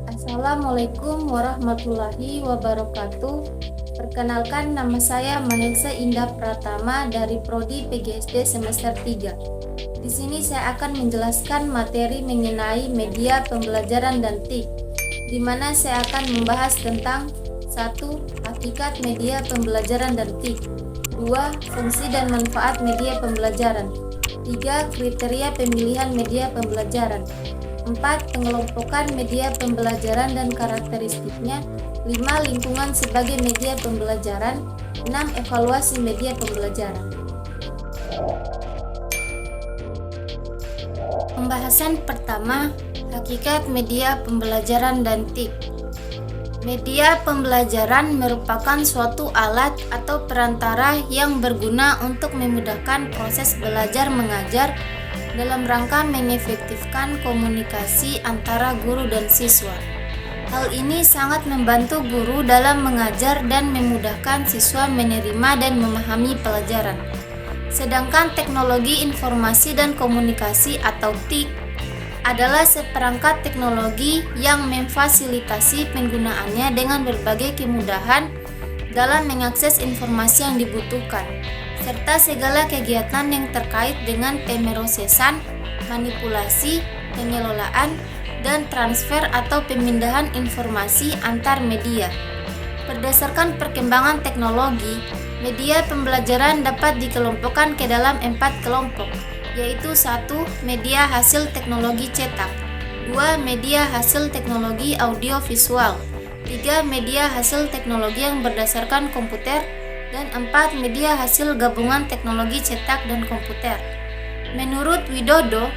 Assalamualaikum warahmatullahi wabarakatuh. Perkenalkan, nama saya Mahesa Indah Pratama dari Prodi PGSD semester 3. Di sini saya akan menjelaskan materi mengenai media pembelajaran dan TIK, di mana saya akan membahas tentang 1. Hakikat media pembelajaran dan TIK, 2. Fungsi dan manfaat media pembelajaran, 3. Kriteria pemilihan media pembelajaran, 4. Pengelompokan media pembelajaran dan karakteristiknya, 5. Lingkungan sebagai media pembelajaran, 6. Evaluasi media pembelajaran. Pembahasan pertama, hakikat media pembelajaran dan TIK. Media pembelajaran merupakan suatu alat atau perantara yang berguna untuk memudahkan proses belajar mengajar dalam rangka mengefektifkan komunikasi antara guru dan siswa. Hal ini sangat membantu guru dalam mengajar dan memudahkan siswa menerima dan memahami pelajaran. Sedangkan teknologi informasi dan komunikasi atau TIK adalah seperangkat teknologi yang memfasilitasi penggunaannya dengan berbagai kemudahan dalam mengakses informasi yang dibutuhkan, serta segala kegiatan yang terkait dengan pemrosesan, manipulasi, pengelolaan, dan transfer atau pemindahan informasi antar media. Berdasarkan perkembangan teknologi, media pembelajaran dapat dikelompokkan ke dalam 4 kelompok, yaitu 1. Media hasil teknologi cetak, 2. Media hasil teknologi audiovisual, 3. Media hasil teknologi yang berdasarkan komputer, dan 4. Media hasil gabungan teknologi cetak dan komputer. Menurut Widodo,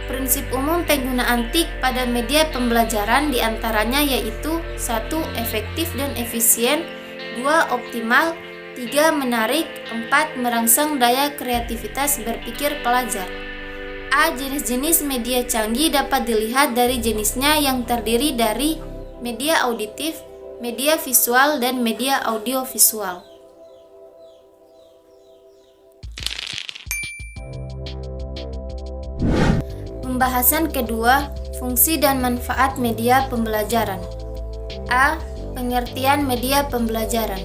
prinsip umum penggunaan TIK pada media pembelajaran diantaranya yaitu 1. Efektif dan efisien, 2. Optimal, 3. Menarik, 4. Merangsang daya kreativitas berpikir pelajar. A. Jenis-jenis media canggih dapat dilihat dari jenisnya yang terdiri dari media auditif, media visual, dan media audiovisual. Pembahasan kedua, fungsi dan manfaat media pembelajaran. A. Pengertian media pembelajaran.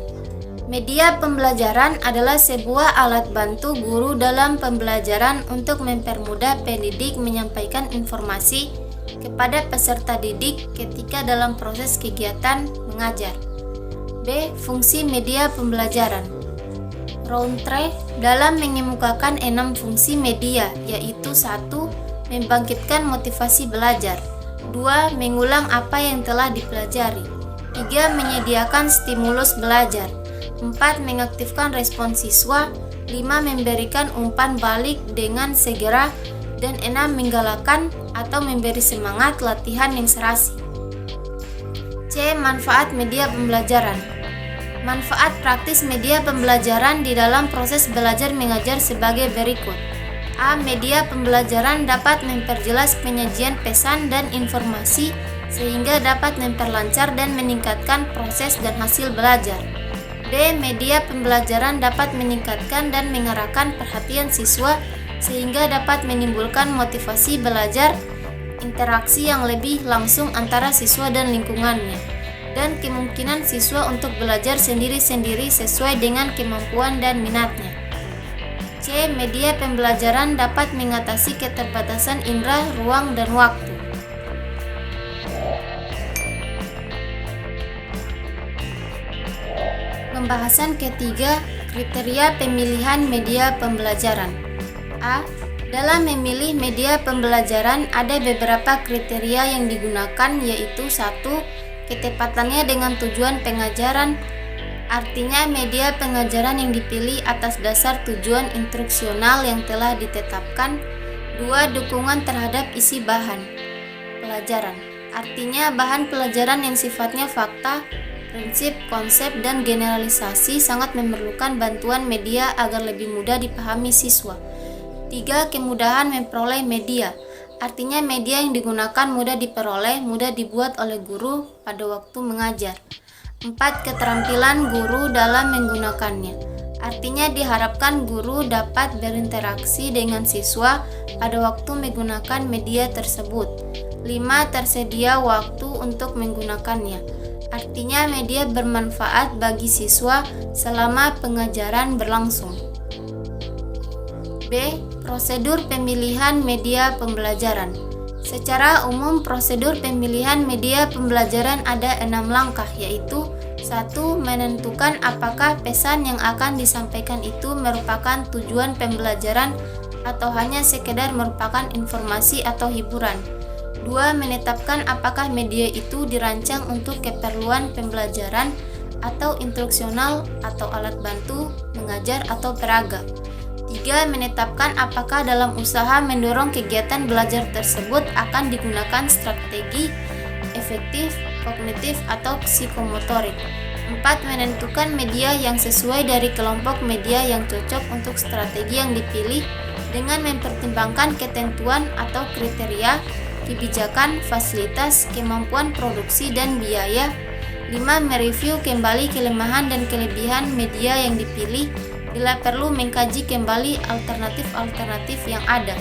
Media pembelajaran adalah sebuah alat bantu guru dalam pembelajaran untuk mempermudah pendidik menyampaikan informasi kepada peserta didik ketika dalam proses kegiatan mengajar. B. Fungsi media pembelajaran. Rountree dalam mengemukakan 6 fungsi media, yaitu 1. Membangkitkan motivasi belajar, 2. Mengulang apa yang telah dipelajari, 3. Menyediakan stimulus belajar, 4. Mengaktifkan respon siswa, 5. Memberikan umpan balik dengan segera, dan 6. Menggalakkan atau memberi semangat latihan yang serasi. C. Manfaat media pembelajaran. Manfaat praktis media pembelajaran di dalam proses belajar mengajar sebagai berikut. A. Media pembelajaran dapat memperjelas penyajian pesan dan informasi sehingga dapat memperlancar dan meningkatkan proses dan hasil belajar. B. Media pembelajaran dapat meningkatkan dan mengarahkan perhatian siswa sehingga dapat menimbulkan motivasi belajar, interaksi yang lebih langsung antara siswa dan lingkungannya, dan kemungkinan siswa untuk belajar sendiri-sendiri sesuai dengan kemampuan dan minatnya. C. Media pembelajaran dapat mengatasi keterbatasan indera, ruang, dan waktu. Pembahasan ketiga, kriteria pemilihan media pembelajaran. A. Dalam memilih media pembelajaran ada beberapa kriteria yang digunakan, yaitu 1. Ketepatannya dengan tujuan pengajaran. Artinya media pengajaran yang dipilih atas dasar tujuan instruksional yang telah ditetapkan. 2. Dukungan terhadap isi bahan pelajaran. Artinya bahan pelajaran yang sifatnya fakta, prinsip, konsep, dan generalisasi sangat memerlukan bantuan media agar lebih mudah dipahami siswa. 3. Kemudahan memperoleh media. Artinya media yang digunakan mudah diperoleh, mudah dibuat oleh guru pada waktu mengajar. 4. Keterampilan guru dalam menggunakannya. Artinya diharapkan guru dapat berinteraksi dengan siswa pada waktu menggunakan media tersebut. 5. Tersedia waktu untuk menggunakannya. Artinya media bermanfaat bagi siswa selama pengajaran berlangsung. B. Prosedur pemilihan media pembelajaran. Secara umum, prosedur pemilihan media pembelajaran ada 6 langkah, yaitu 1. Menentukan apakah pesan yang akan disampaikan itu merupakan tujuan pembelajaran atau hanya sekedar merupakan informasi atau hiburan. 2. Menetapkan apakah media itu dirancang untuk keperluan pembelajaran atau instruksional atau alat bantu mengajar atau peraga. 3. Menetapkan apakah dalam usaha mendorong kegiatan belajar tersebut akan digunakan strategi efektif, kognitif, atau psikomotorik. 4. Menentukan media yang sesuai dari kelompok media yang cocok untuk strategi yang dipilih dengan mempertimbangkan ketentuan atau kriteria, kebijakan, fasilitas, kemampuan produksi, dan biaya. 5. Mereview kembali kelemahan dan kelebihan media yang dipilih, bila perlu mengkaji kembali alternatif-alternatif yang ada.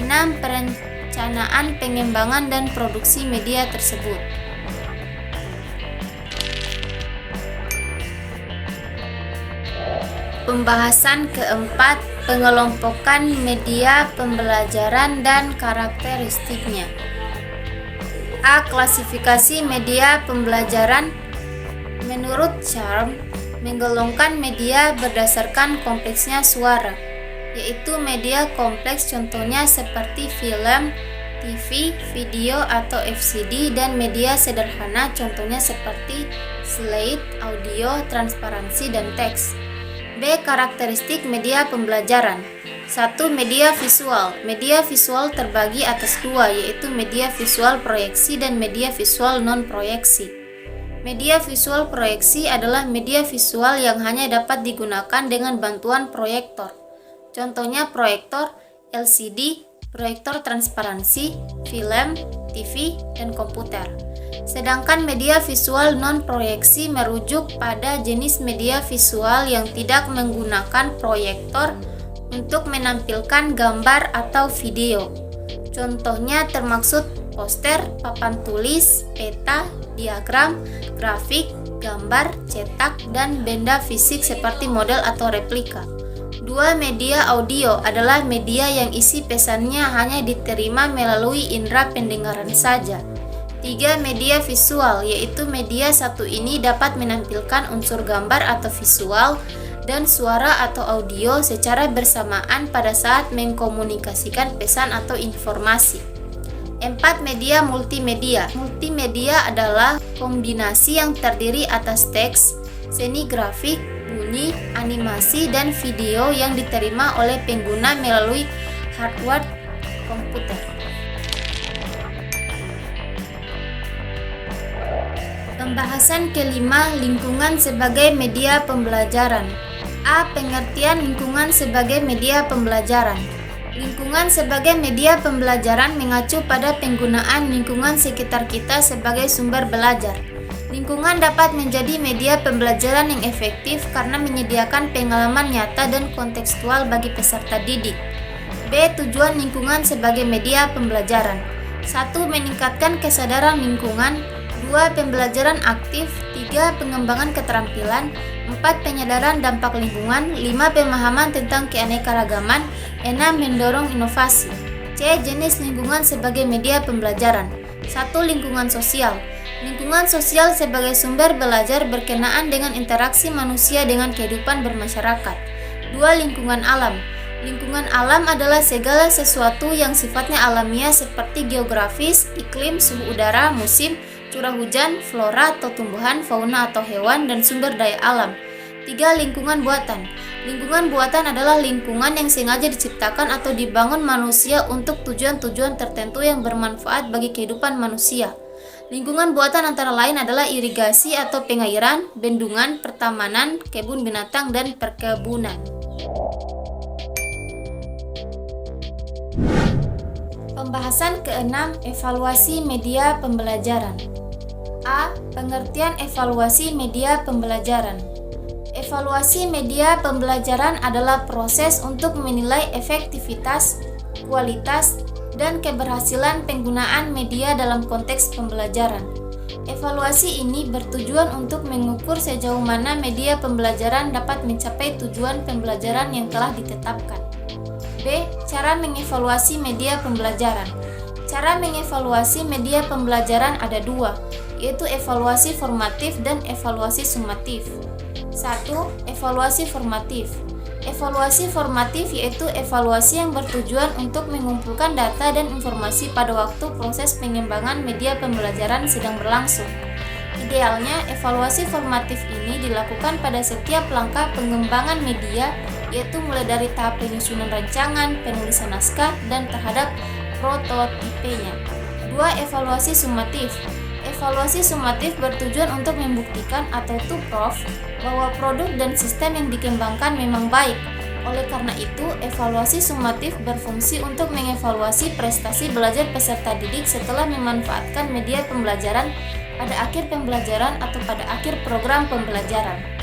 6. Perencanaan pengembangan dan produksi media tersebut. Pembahasan keempat, pengelompokan media pembelajaran dan karakteristiknya. A. Klasifikasi media pembelajaran. Menurut Charm, menggolongkan media berdasarkan kompleksnya suara, yaitu media kompleks contohnya seperti film, TV, video atau FCD, dan media sederhana contohnya seperti slide, audio, transparansi, dan teks. B. Karakteristik media pembelajaran. 1. Media visual. Media visual terbagi atas 2, yaitu media visual proyeksi dan media visual non-proyeksi. Media visual proyeksi adalah media visual yang hanya dapat digunakan dengan bantuan proyektor. Contohnya proyektor LCD, proyektor transparansi, film, TV, dan komputer. Sedangkan media visual non-proyeksi merujuk pada jenis media visual yang tidak menggunakan proyektor untuk menampilkan gambar atau video. Contohnya termaksud poster, papan tulis, peta, diagram, grafik, gambar, cetak, dan benda fisik seperti model atau replika. 2. Media audio adalah media yang isi pesannya hanya diterima melalui indera pendengaran saja. 3. Media visual, yaitu media satu ini dapat menampilkan unsur gambar atau visual dan suara atau audio secara bersamaan pada saat mengkomunikasikan pesan atau informasi. 4. Media multimedia. Multimedia adalah kombinasi yang terdiri atas teks, seni grafik, bunyi, animasi, dan video yang diterima oleh pengguna melalui hardware komputer. Pembahasan kelima, lingkungan sebagai media pembelajaran. A. Pengertian lingkungan sebagai media pembelajaran. Lingkungan sebagai media pembelajaran mengacu pada penggunaan lingkungan sekitar kita sebagai sumber belajar. Lingkungan dapat menjadi media pembelajaran yang efektif karena menyediakan pengalaman nyata dan kontekstual bagi peserta didik. B. Tujuan lingkungan sebagai media pembelajaran. 1. Meningkatkan kesadaran lingkungan. 2. Pembelajaran aktif. 3. Pengembangan keterampilan. 4. Penyadaran dampak lingkungan. 5. Pemahaman tentang keanekaragaman. 6. Mendorong inovasi. C. Jenis lingkungan sebagai media pembelajaran. 1. Lingkungan sosial. Lingkungan sosial sebagai sumber belajar berkenaan dengan interaksi manusia dengan kehidupan bermasyarakat. 2. Lingkungan alam. Lingkungan alam adalah segala sesuatu yang sifatnya alamiah seperti geografis, iklim, suhu udara, musim, curah hujan, flora atau tumbuhan, fauna atau hewan, dan sumber daya alam. 3. Lingkungan buatan. Lingkungan buatan adalah lingkungan yang sengaja diciptakan atau dibangun manusia untuk tujuan-tujuan tertentu yang bermanfaat bagi kehidupan manusia. Lingkungan buatan antara lain adalah irigasi atau pengairan, bendungan, pertamanan, kebun binatang, dan perkebunan. Pembahasan keenam, evaluasi media pembelajaran. A. Pengertian evaluasi media pembelajaran. Evaluasi media pembelajaran adalah proses untuk menilai efektivitas, kualitas, dan keberhasilan penggunaan media dalam konteks pembelajaran. Evaluasi ini bertujuan untuk mengukur sejauh mana media pembelajaran dapat mencapai tujuan pembelajaran yang telah ditetapkan. B. Cara mengevaluasi media pembelajaran. Cara mengevaluasi media pembelajaran ada dua, yaitu evaluasi formatif dan evaluasi sumatif. 1. Evaluasi formatif. Evaluasi formatif yaitu evaluasi yang bertujuan untuk mengumpulkan data dan informasi pada waktu proses pengembangan media pembelajaran sedang berlangsung. Idealnya, evaluasi formatif ini dilakukan pada setiap langkah pengembangan media, yaitu mulai dari tahap penyusunan rancangan, penulisan naskah, dan terhadap prototipenya. 2. Evaluasi sumatif. Evaluasi sumatif bertujuan untuk membuktikan atau to prove bahwa produk dan sistem yang dikembangkan memang baik. Oleh karena itu, evaluasi sumatif berfungsi untuk mengevaluasi prestasi belajar peserta didik setelah memanfaatkan media pembelajaran pada akhir pembelajaran atau pada akhir program pembelajaran.